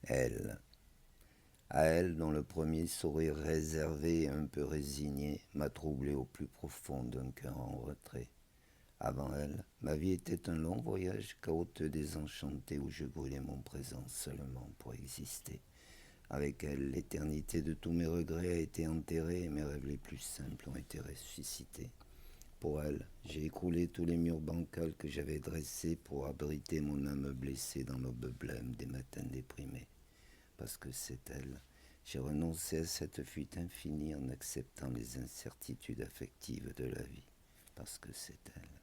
Elle. À elle, dont le premier sourire réservé et un peu résigné m'a troublé au plus profond d'un cœur en retrait. Avant elle, ma vie était un long voyage chaotique désenchanté où je brûlais mon présent seulement pour exister. Avec elle, l'éternité de tous mes regrets a été enterrée et mes rêves les plus simples ont été ressuscités. Pour elle, j'ai écroulé tous les murs bancals que j'avais dressés pour abriter mon âme blessée dans l'aube blême des matins déprimés. Parce que c'est elle, j'ai renoncé à cette fuite infinie en acceptant les incertitudes affectives de la vie. Parce que c'est elle.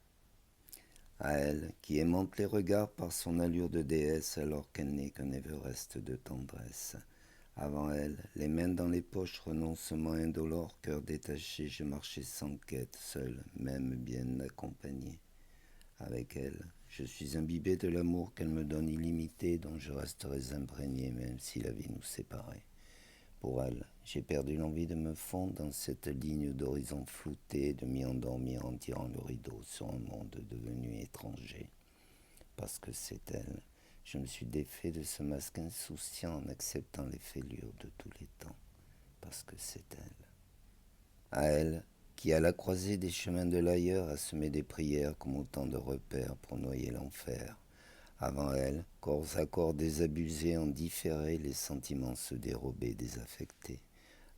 À elle, qui aimante les regards par son allure de déesse alors qu'elle n'est qu'un Everest de tendresse. Avant elle, les mains dans les poches, renoncement indolore, cœur détaché, je marchais sans quête, seul, même bien accompagné. Avec elle, je suis imbibé de l'amour qu'elle me donne illimité, dont je resterai imprégné même si la vie nous séparait. Pour elle, j'ai perdu l'envie de me fondre dans cette ligne d'horizon flouté, de m'y endormir en tirant le rideau sur un monde devenu étranger. Parce que c'est elle, je me suis défait de ce masque insouciant en acceptant les fêlures de tous les temps. Parce que c'est elle. À elle, qui à la croisée des chemins de l'ailleurs a semé des prières comme autant de repères pour noyer l'enfer. Avant elle, corps à corps désabusés en différé, les sentiments se dérobaient, désaffectés.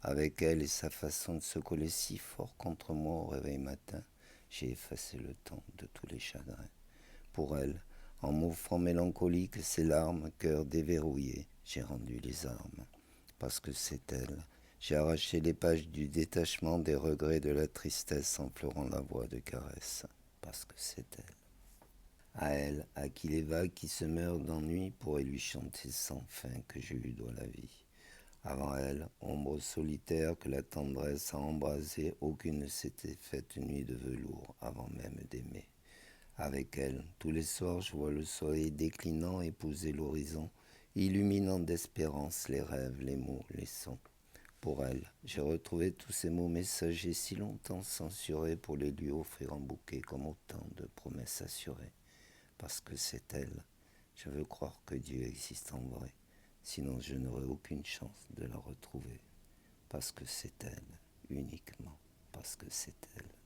Avec elle et sa façon de se coller si fort contre moi au réveil matin, j'ai effacé le temps de tous les chagrins. Pour elle, en m'offrant mélancolique ses larmes, cœur déverrouillé, j'ai rendu les armes. Parce que c'est elle, j'ai arraché les pages du détachement des regrets de la tristesse en pleurant la voix de caresse. Parce que c'est elle. À elle, à qui les vagues qui se meurent d'ennui pourraient lui chanter sans fin que je lui dois la vie. Avant elle, ombre solitaire que la tendresse a embrasée, aucune ne s'était faite nuit de velours avant même d'aimer. Avec elle, tous les soirs, je vois le soleil déclinant épouser l'horizon, illuminant d'espérance les rêves, les mots, les sons. Pour elle, j'ai retrouvé tous ces mots messagers si longtemps censurés pour les lui offrir en bouquet comme autant de promesses assurées. Parce que c'est elle, je veux croire que Dieu existe en vrai, sinon je n'aurai aucune chance de la retrouver. Parce que c'est elle, uniquement parce que c'est elle.